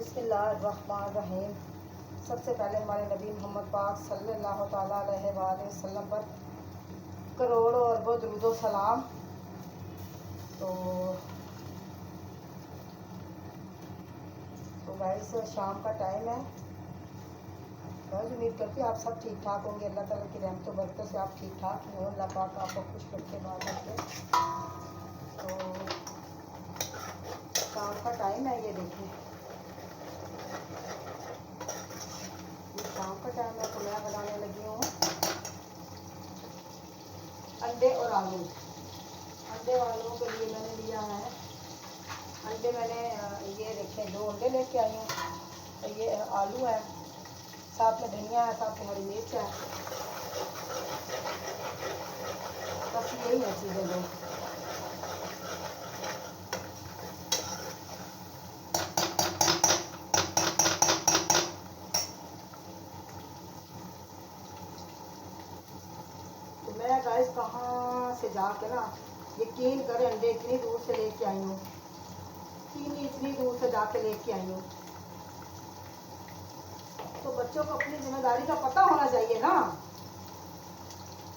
बिस्मिल्लाहिर्रहमानिर्रहीम। सबसे पहले हमारे नबी मोहम्मद पाक सल्लल्लाहु ताला अलैहि वसल्लम पर करोड़ों अरबों दुरूद सलाम। तो गाइस शाम का टाइम है। बस उम्मीद करती हूँ आप सब ठीक ठाक होंगे। अल्लाह ताला की रहमत व बरकत से आप ठीक ठाक हो। अल्लाह पाक आपको खुश रखे बात रखे। तो शाम का टाइम है, ये देखिए ये शाम का टाइम है। तो मैं बनाने लगी हूँ अंडे और आलू। अंडे और आलू के लिए मैंने लिया है अंडे। मैंने ये देखे 2 अंडे लेके आई हूँ। और ये आलू है, साथ में धनिया है, साथ में हरी मिर्च है। बस यही है चीज़ें दो। तो मैं गाइस कहाँ से जाके ना, यकीन करें, अंडे इतनी दूर से लेके आई हूँ। चीनी इतनी दूर से जाके लेके आई हूँ। तो बच्चों को अपनी जिम्मेदारी का पता होना चाहिए ना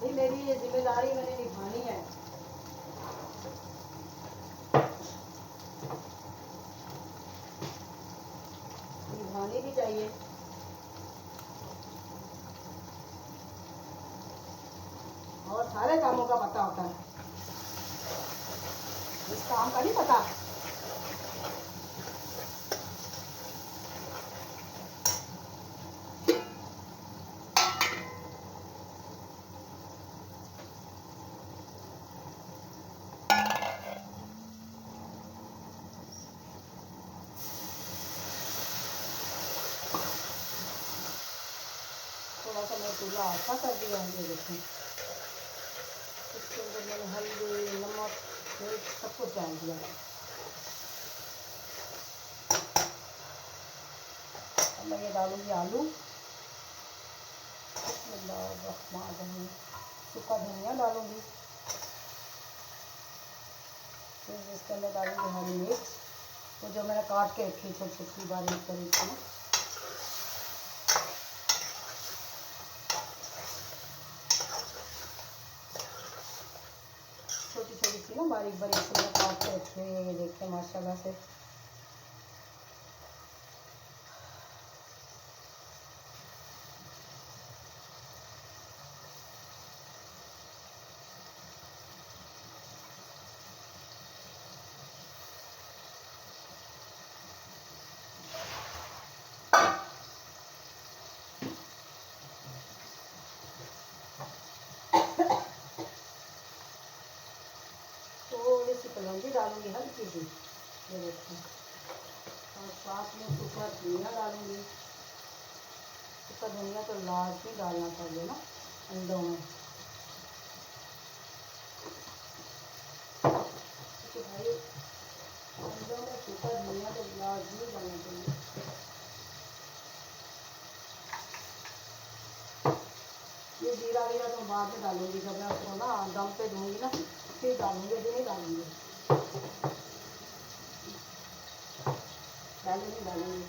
भाई, मेरी ये जिम्मेदारी मैंने निभानी है। निभानी भी चाहिए। और सारे कामों का पता होता है, इस काम का नहीं पता। थोड़ा सा मैं चूल्हा अच्छा कर दिया है। ये देखें, इसके अंदर मैंने हल्दी, नमक, मिर्च सब कुछ डाल दिया। अब मैं ये डालूंगी आलू। बिस्मिल्लाहिर्रहमानिर्रहीम। सूखा धनिया डालूंगी। फिर इसके अंदर डालूंगी हरी मिर्च, तो जो मैंने काट के रखी छोटी छोटी बारीक बारीक थी। छोटी छोटी सी ना बारीक बारीक से मैंने काट के रखी है। ये देखिए माशाल्लाह से। थोड़ी सी कलौंजी डालूंगी हल्की सी, ये देखिए। और साथ में सूखा धनिया डालूंगी। सूखा धनिया तो लाजमी डालना चाहिए ना अंडों में, क्योंकि भाई अंडों में सूखा धनिया तो लाजमी डालना चाहिए। ये जीरा वीरा तो बाद में डालूंगी, जब मैं उसको ना दम पे दूंगी ना फिर डालूंगी, अभी नहीं डालूंगी, पहले नहीं डालूंगी।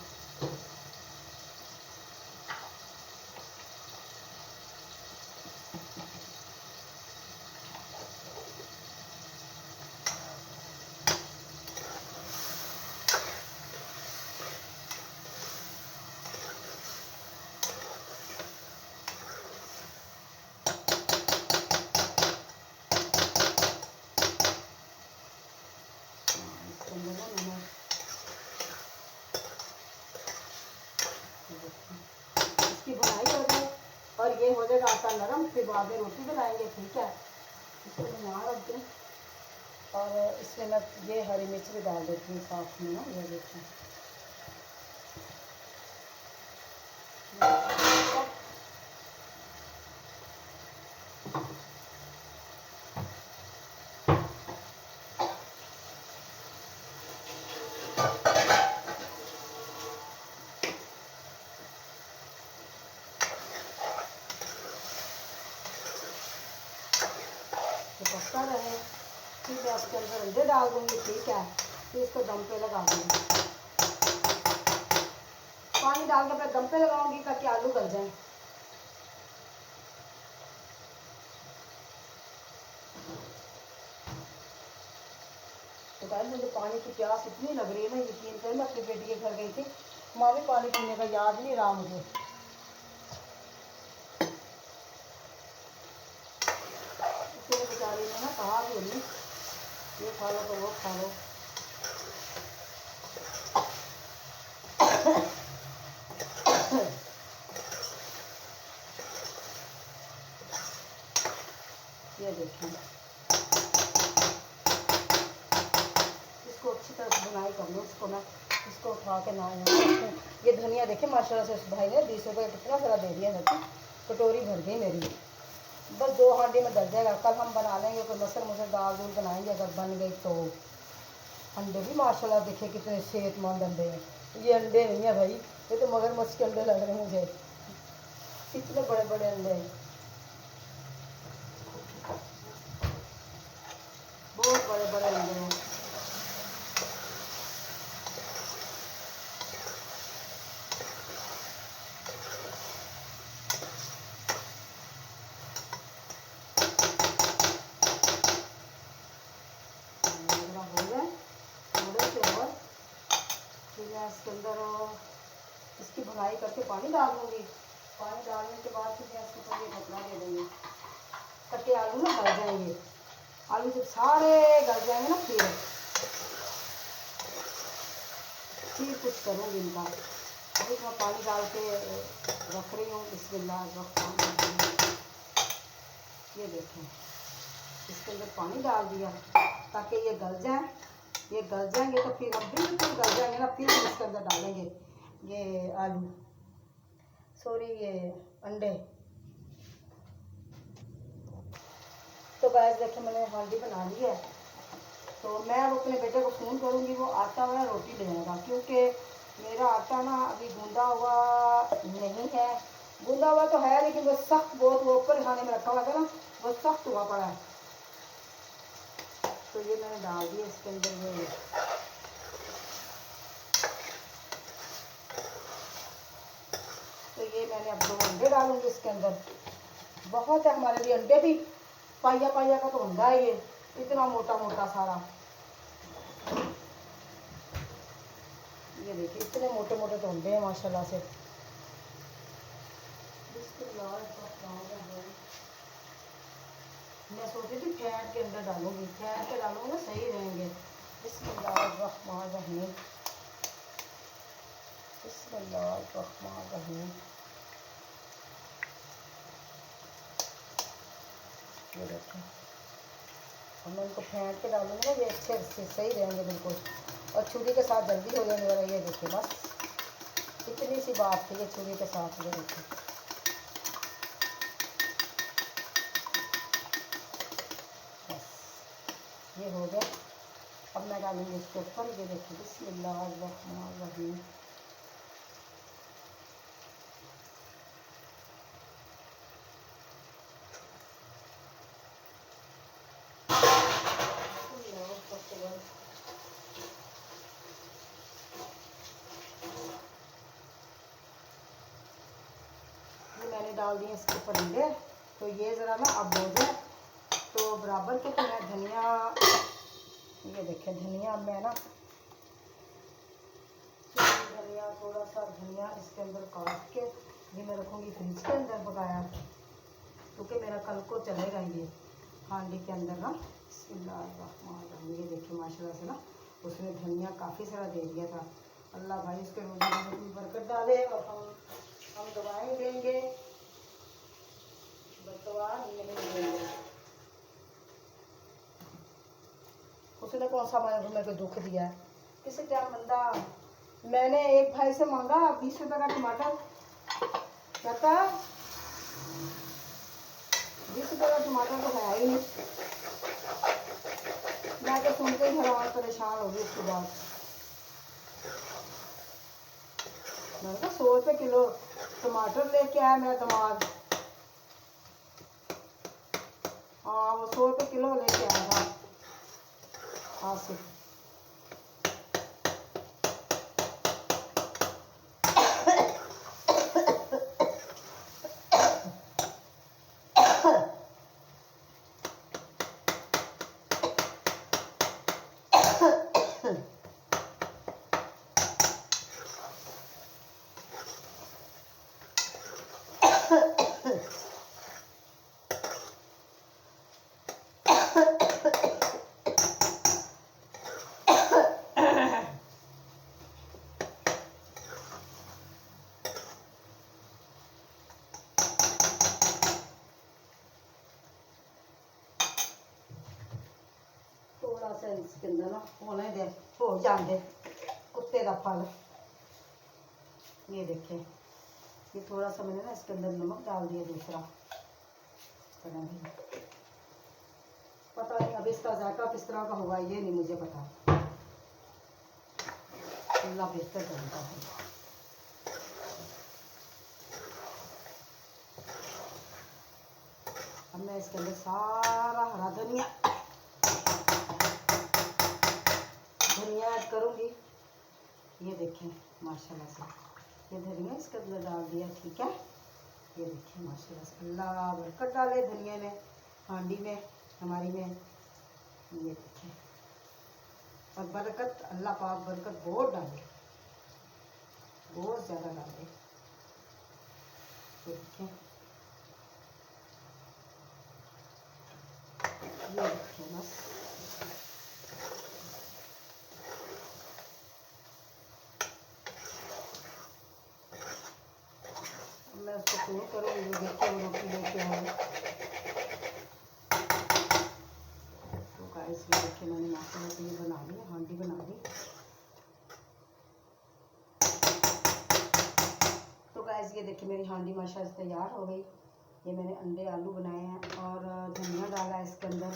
इसकी बुनाई हो जाए और ये हो जाएगा आटा नरम, फिर बाद में रोटी बनाएंगे, ठीक है। इसको यहाँ रख दें और इसमें मैं ये हरी मिर्च भी डाल देती हूँ साथ में ना। ये देखें, तो पकता रहे। फिर मैं उसके अंदर अंडे डाल दूँगी, ठीक है। फिर इसको दम पे लगा दूँगी। डाल के अपने दम पे लगाऊंगी ताकि आलू गल जाए। तो गाइस मुझे पानी की प्यास इतनी लग रही है ना, यकीन करें मैं अपनी बेटी के घर गई थी, वहाँ भी पानी पीने का याद नहीं रहा मुझे। इसलिए बेचारी ने ना कहा भी नहीं ये खा लो तो वो खा लो। ये देखिए इसको अच्छी तरह से बुनाई कर लूँ। इसको मैं इसको उठा के ना ये धनिया देखिए माशाल्लाह से उस भाई ने 20 रुपये कितना सारा दे दिया है, कटोरी भर गई मेरी। बस 2 हांडी में डल जाएगा। कल हम बना लेंगे कोई मसर मुसर दाल दूल बनाएंगे अगर बन गई तो। अंडे भी माशाल्लाह देखिए कितने सेहतमंद अंडे हैं। ये अंडे नहीं है भाई, ये तो मगरमच्छ के अंडे लग रहे हैं मुझे, इतने बड़े बड़े अंडे हैं, बहुत बड़े बड़े अंडे हैं। इसके अंदर इसकी भुनाई करके पानी डाल दूँगी। पानी डालने के बाद फिर मैं इसके ऊपर ये ढकना दे दूँगी ताकि आलू ना गल जाएंगे। आलू जब सारे गल जाएंगे ना फिर कुछ करूँगी इनका। अभी मैं पानी डाल के रख रही हूँ। बिस्मिल्लाह। ये देखें इसके अंदर पानी डाल दिया ताकि ये गल जाए। ये गल जाएंगे तो फिर हम बिल्कुल गल जाएंगे ना, फिर हम इसके अंदर डालेंगे ये आलू, सॉरी ये अंडे। तो गाइस देखिए मैंने हांडी बना ली है। तो मैं अब अपने बेटे को फ़ोन करूँगी, वो आता हुआ रोटी ले आएगा, क्योंकि मेरा आटा ना अभी गूंदा हुआ नहीं है। गूंदा हुआ तो है लेकिन वो सख्त बहुत, वो ऊपर खाने में रखा हुआ था ना, वो सख्त हुआ पड़ा है। तो ये मैंने डाल दिया इसके अंदर। ये तो ये मैंने अब 2 अंडे डालूंगी इसके अंदर। बहुत है हमारे लिए अंडे भी, पाइया पाइया का तो अंडा है ये, इतना मोटा मोटा सारा। ये देखिए इतने मोटे मोटे तो अंडे हैं माशाल्लाह से। मैं सोची थी फैट के अंदर डालूंगी, फैट के डालूंगी ना सही रहेंगे। बिस्मिल्लाहिर्रहमानिर्रहीम, बिस्मिल्लाहिर्रहमानिर्रहीम। ये देखो अब मैं इनको फेंट के डालूंगी ना, ये अच्छे से सही रहेंगे बिल्कुल, और छुरी के साथ जल्दी हो जाने वाला। ये देखिए बस इतनी सी बात थी, ये छुरी के साथ। ये देखिए बस ये हो गया। अब मैं डालूंगी इसके ऊपर। ये देखिए बिस्मिल्लाहिर्रहमानिर्रहीम। मैंने डाल दिए इसके ऊपर अंडे। तो ये ज़रा ना अब हो जाए तो बराबर के, तो मैं धनिया, ये देखिए धनिया मैं ना धनिया थोड़ा सा धनिया इसके अंदर काट के ये मैं रखूँगी फ्रिज के अंदर पकाया, क्योंकि मेरा कल को चलेगा ये हांडी के अंदर ना। ये देखिए माशाल्लाह से ना उसने धनिया काफ़ी सारा दे दिया था। अल्लाह भाई इसके रोज़े में बरकत डाले और हम दवाएँ देंगे, बददुआ नहीं देंगे। उसने कौन सा मेरे को दुख दिया है, किसी टाइम बंदा। मैंने एक भाई से मांगा 20 रुपये का टमाटर, कहता 20 रुपये का टमाटर तो है ही नहीं। मैं तो सुन के ही हैरान परेशान हो गई। उसके बाद मैंने कहा 100 रुपये किलो टमाटर लेके आया मेरा दिमाग। हाँ वो 100 रुपये किलो लेके आया था आसिफ। इसके अंदर ना होने दे, हो जाने कुत्ते का फल। ये देखें, ये थोड़ा सा मैंने ना इसके अंदर नमक डाल दिया दूसरा। पता नहीं अब इसका जायका किस तरह का होगा, ये नहीं मुझे पता। अल्लाह बेहतर बनता है। अब मैं इसके अंदर सारा हरा धनिया ऐड करूँगी। ये देखें माशाल्लाह से ये धनिया इसके अंदर डाल दिया। ठीक है, ये देखिए माशाल्लाह से अल्लाह बरकत डाले धनिया में, हांडी में हमारी में। ये देखिए, और बरकत अल्लाह पाक बरकत बहुत डाले, बहुत ज़्यादा डाले। ये देखिए, ये देखिए बस। मैं उसको पूरा करूँगी। देखिए वो रोटी लेके आए तो गाइस, ये देखिए मैंने माशाल्लाह से ये बना ली, हांडी बना ली। तो गाइस ये देखिए मेरी हांडी माशाल्लाह से तैयार हो गई। ये मैंने अंडे आलू बनाए हैं और धनिया डाला है इसके अंदर।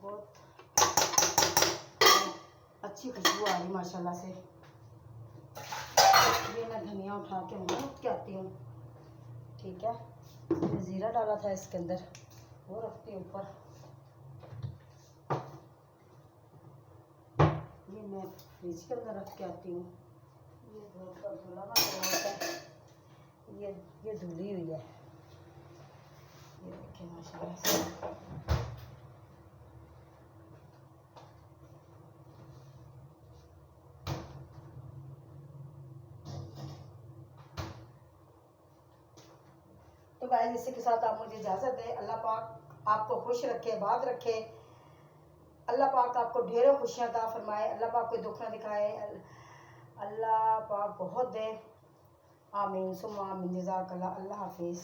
बहुत अच्छी खुशबू आ रही माशाल्लाह से। ये मैं धनिया उठा के रख के आती हूँ। ठीक है, मैंने ज़ीरा डाला था इसके अंदर, वो रखती हूँ ऊपर। ये मैं फ्रिज के अंदर रख के आती हूँ। ये धुला हुआ है, ये धुली हुई है। ये देखिए माशाल्लाह से। तो गाइस इसी के साथ आप मुझे इजाज़त दें। अल्लाह पाक आपको खुश रखे, आबाद रखे। अल्लाह पाक आपको ढेरों खुशियाँ अता फरमाए। अल्लाह पाक कोई दुख ना दिखाए। अल्लाह पाक बहुत दे। आमीन सुम्मा आमीन। जज़ाकल्लाह। अल्लाह हाफिज़।